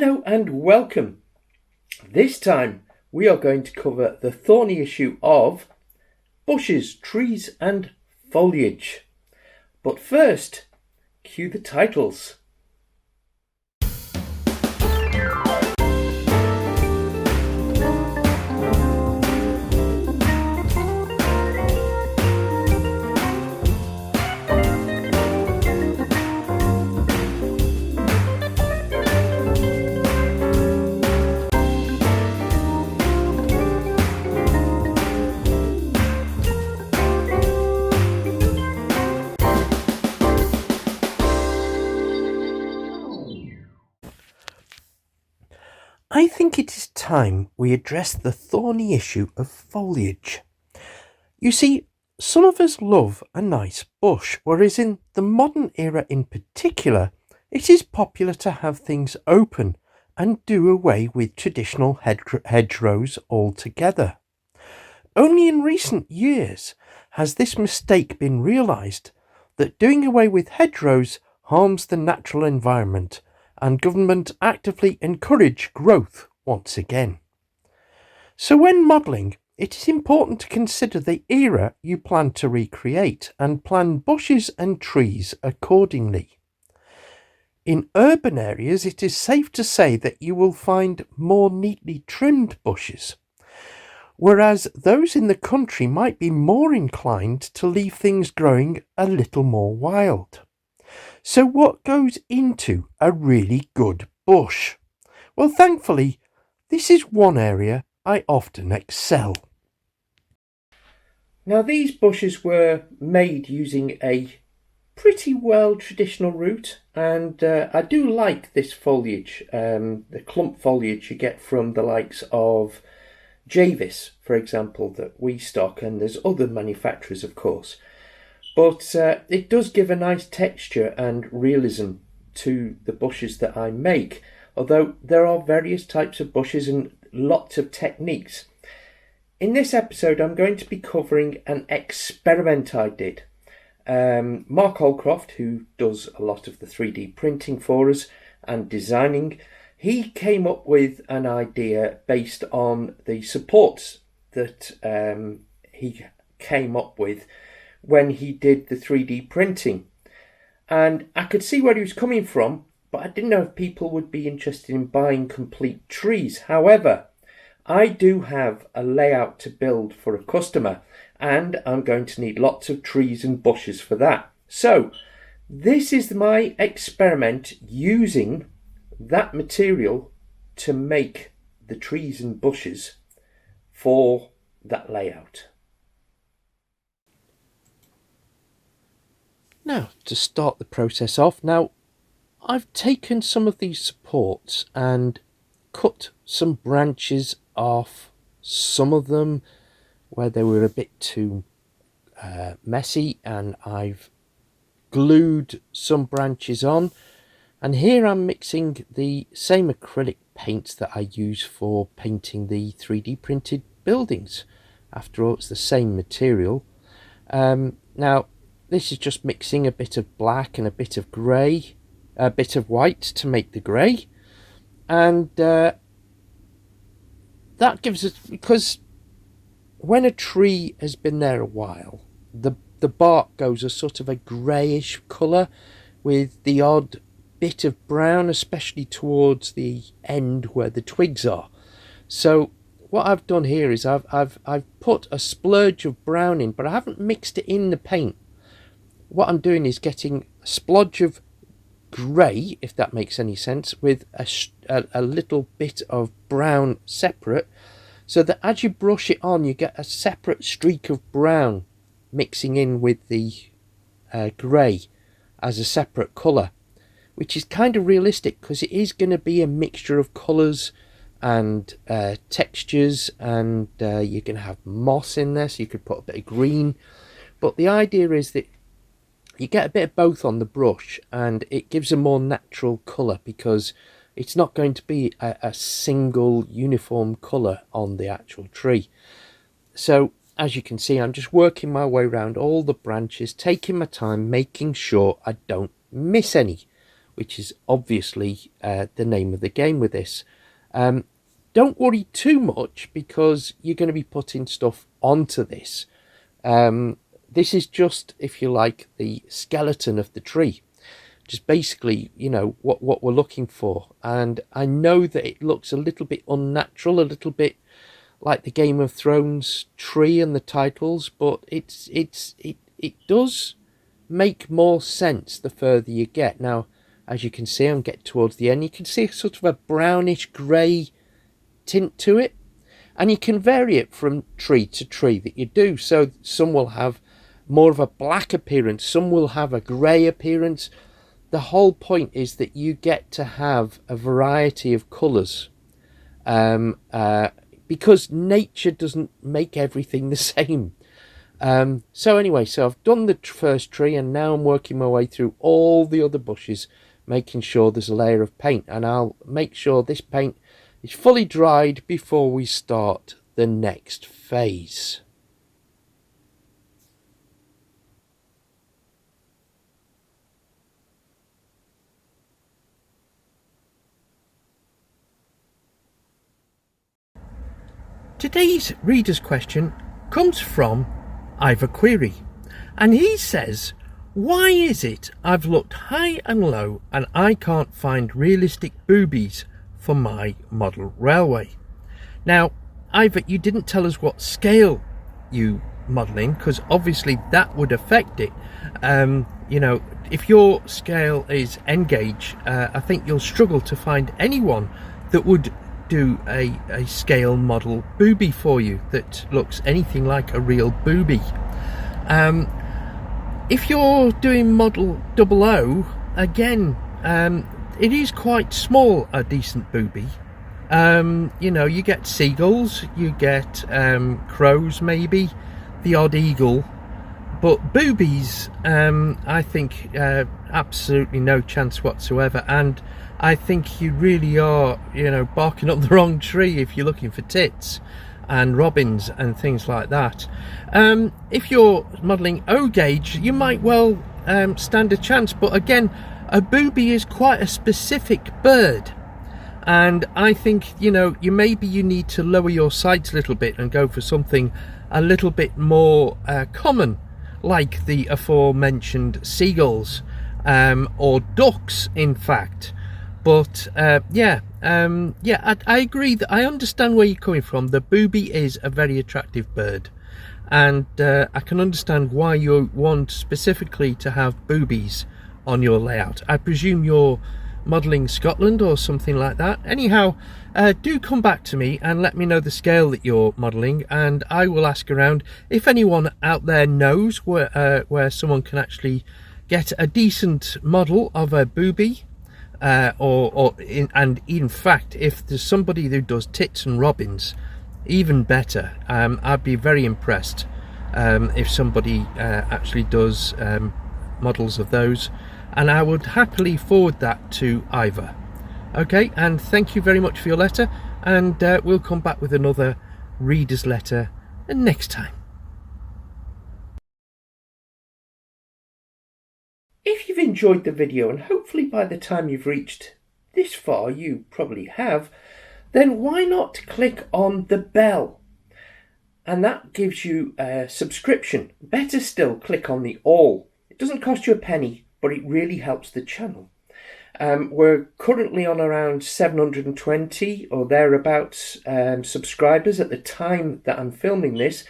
Hello and welcome. This time we are going to cover the Thorny issue of Bushes, Trees and Foliage. But first, cue the titles. I think it is time we address the thorny issue of foliage. You see, some of us love a nice bush, whereas in the modern era in particular, it is popular to have things open and do away with traditional hedgerows altogether. Only in recent years has this mistake been realised that doing away with hedgerows harms the natural environment, and government actively encourage growth once again. So when modelling, it is important to consider the era you plan to recreate and plan bushes and trees accordingly. In urban areas, it is safe to say that you will find more neatly trimmed bushes, whereas those in the country might be more inclined to leave things growing a little more wild. So what goes into a really good bush? Well, thankfully, this is one area I often excel. Now, these bushes were made using a pretty well traditional route, and I do like this foliage, the clump foliage you get from the likes of Javis, for example, that we stock, and there's other manufacturers, of course. But it does give a nice texture and realism to the bushes that I make, although there are various types of bushes and lots of techniques. In this episode, I'm going to be covering an experiment I did. Mark Holcroft, who does a lot of the 3D printing for us and designing, he came up with an idea based on the supports that he came up with when he did the 3D printing. And I could see where he was coming from, but I didn't know if people would be interested in buying complete trees. However, I do have a layout to build for a customer, and I'm going to need lots of trees and bushes for that. So this is my experiment using that material to make the trees and bushes for that layout. Now, to start the process off, I've taken some of these supports and cut some branches off, some of them where they were a bit too messy, and I've glued some branches on. And here I'm mixing the same acrylic paints that I use for painting the 3D printed buildings. After all, it's the same material. Now, this is just mixing a bit of black and a bit of grey, a bit of white to make the grey. And that gives us, because when a tree has been there a while, the bark goes a sort of a greyish colour with the odd bit of brown, especially towards the end where the twigs are. So what I've done here is I've put a splurge of brown in, but I haven't mixed it in the paint. What I'm doing is getting a splodge of grey, if that makes any sense, with a little bit of brown separate, so that as you brush it on, you get a separate streak of brown mixing in with the grey as a separate colour, which is kind of realistic because it is going to be a mixture of colours and textures, and you're going to have moss in there, so you could put a bit of green. But the idea is that you get a bit of both on the brush, and it gives a more natural colour because it's not going to be a single uniform colour on the actual tree. So as you can see, I'm just working my way around all the branches, taking my time, making sure I don't miss any. which is obviously the name of the game with this. Don't worry too much, because you're going to be putting stuff onto this. This is just, if you like, the skeleton of the tree. Just basically, you know, what we're looking for. And I know that it looks a little bit unnatural, a little bit like the Game of Thrones tree and the titles, but it does make more sense the further you get. Now, as you can see, I'm getting towards the end. You can see sort of a brownish grey tint to it, and you can vary it from tree to tree that you do. So some will have more of a black appearance, some will have a grey appearance. The whole point is that you get to have a variety of colours, because nature doesn't make everything the same. So anyway, so I've done the first tree, and now I'm working my way through all the other bushes, making sure there's a layer of paint, and I'll make sure this paint is fully dried before we start the next phase. Today's reader's question comes from Ivor Query, and he says, why is it I've looked high and low and I can't find realistic boobies for my model railway? Now, Ivor, you didn't tell us what scale you model in, because obviously that would affect it. You know, if your scale is N gauge, I think you'll struggle to find anyone that would do a scale model booby for you that looks anything like a real booby. If you're doing model 00, again, it is quite small, a decent booby. You know, you get seagulls, you get crows, maybe the odd eagle, but boobies, I think absolutely no chance whatsoever. And I think you really are, you know, barking up the wrong tree if you're looking for tits and robins and things like that. If you're modelling O gauge, you might well stand a chance, but again, a booby is quite a specific bird, and I think, you know, you need to lower your sights a little bit and go for something a little bit more common, like the aforementioned seagulls, or ducks, in fact. But yeah, I agree that I understand where you're coming from. The booby is a very attractive bird, and I can understand why you want specifically to have boobies on your layout. I presume you're modelling Scotland or something like that. Anyhow, do come back to me and let me know the scale that you're modelling, and I will ask around if anyone out there knows where someone can actually get a decent model of a booby. And in fact, if there's somebody who does tits and robins, even better. I'd be very impressed if somebody actually does models of those, and I would happily forward that to Ivor. Okay, and thank you very much for your letter, and we'll come back with another reader's letter next time. If you've enjoyed the video, and hopefully by the time you've reached this far you probably have, then why not click on the bell? And that gives you a subscription. Better still, click on the all. It doesn't cost you a penny, but it really helps the channel. We're currently on around 720 or thereabouts subscribers at the time that I'm filming this,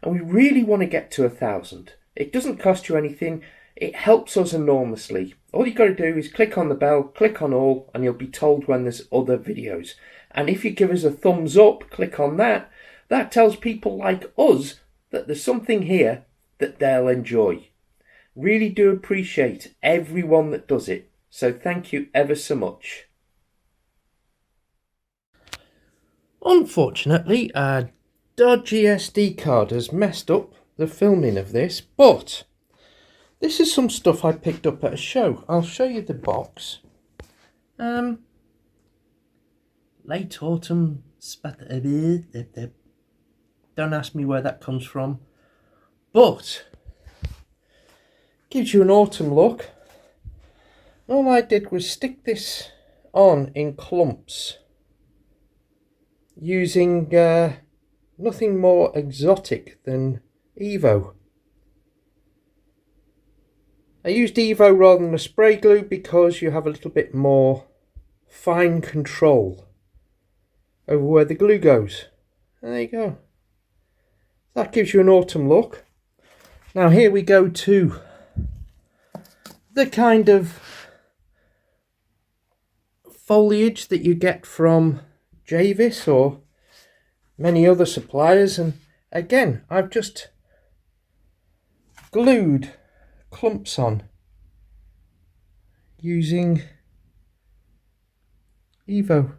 and we really want to get to 1,000. It doesn't cost you anything. It helps us enormously. All you've got to do is click on the bell, click on all, and you'll be told when there's other videos. And if you give us a thumbs up, click on that, that tells people like us that there's something here that they'll enjoy. Really do appreciate everyone that does it. So thank you ever so much. Unfortunately, a dodgy SD card has messed up the filming of this, but this is some stuff I picked up at a show. I'll show you the box. Late autumn don't ask me where that comes from, but gives you an autumn look. all I did was stick this on in clumps using nothing more exotic than Evo. I used Evo rather than a spray glue because you have a little bit more fine control over where the glue goes. And there you go. That gives you an autumn look. Now here we go to the kind of foliage that you get from Javis or many other suppliers, and again I've just glued clumps on using Evo,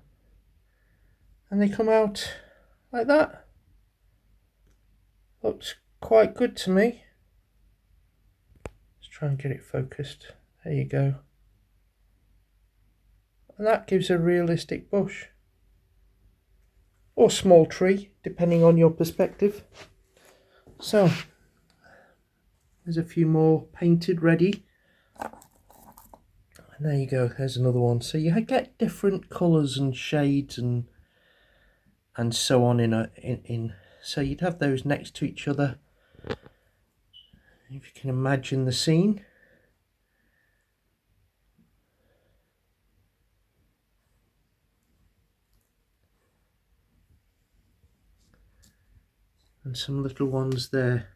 and they come out like that. Looks quite good to me. Let's try and get it focused. There you go. And that gives a realistic bush or small tree, depending on your perspective. So there's a few more painted ready, and there you go, there's another one. So you get different colours and shades and so on in so you'd have those next to each other, if you can imagine the scene. And some little ones there.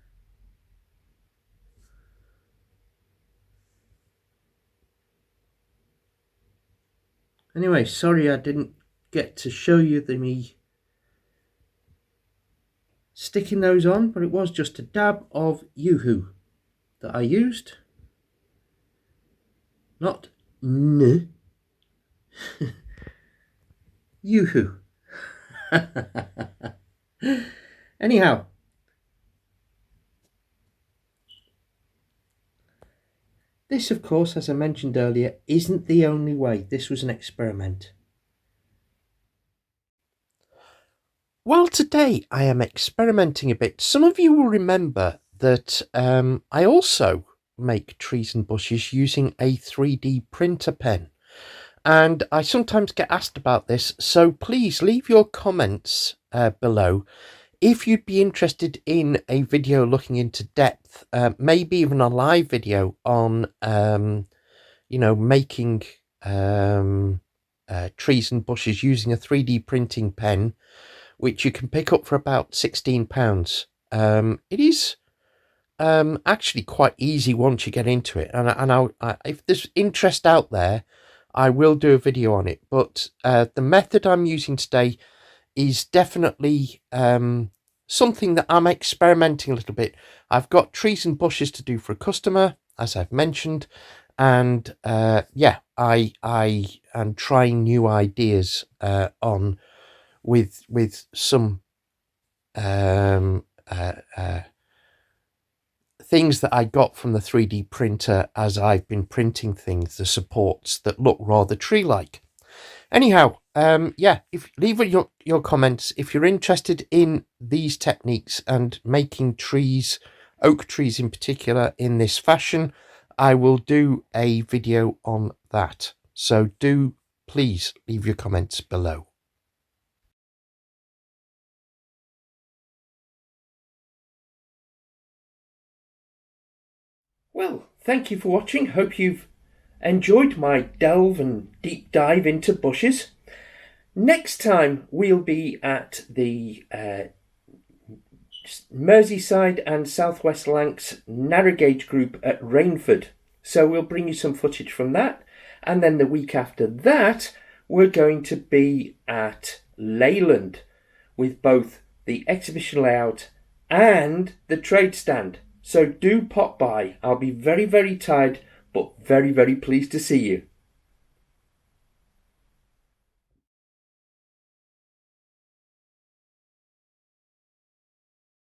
Anyway, sorry I didn't get to show you me sticking those on, but it was just a dab of Yoo-hoo that I used. Not N. Yoo-hoo. Anyhow, this, of course, as I mentioned earlier, isn't the only way. This was an experiment. Well, today I am experimenting a bit. Some of you will remember that I also make trees and bushes using a 3D printer pen. And I sometimes get asked about this, so please leave your comments below if you'd be interested in a video looking into depth, maybe even a live video on, you know, making trees and bushes using a 3D printing pen, which you can pick up for about £16. It is actually quite easy once you get into it, and if there's interest out there, I will do a video on it. But the method I'm using today is definitely something that I'm experimenting a little bit. I've got trees and bushes to do for a customer, as I've mentioned, and yeah, I am trying new ideas on with some things that I got from the 3D printer as I've been printing things, the supports that look rather tree-like. Anyhow, yeah, leave your comments if you're interested in these techniques and making trees, oak trees in particular, in this fashion. I will do a video on that. So do please leave your comments below. Well, thank you for watching. Hope you've enjoyed my delve and deep dive into bushes. Next time we'll be at the Merseyside and Southwest Lancs narrow gauge group at Rainford. So we'll bring you some footage from that. And then the week after that, we're going to be at Leyland with both the exhibition layout and the trade stand. So do pop by. I'll be very, very tired, but very, very pleased to see you.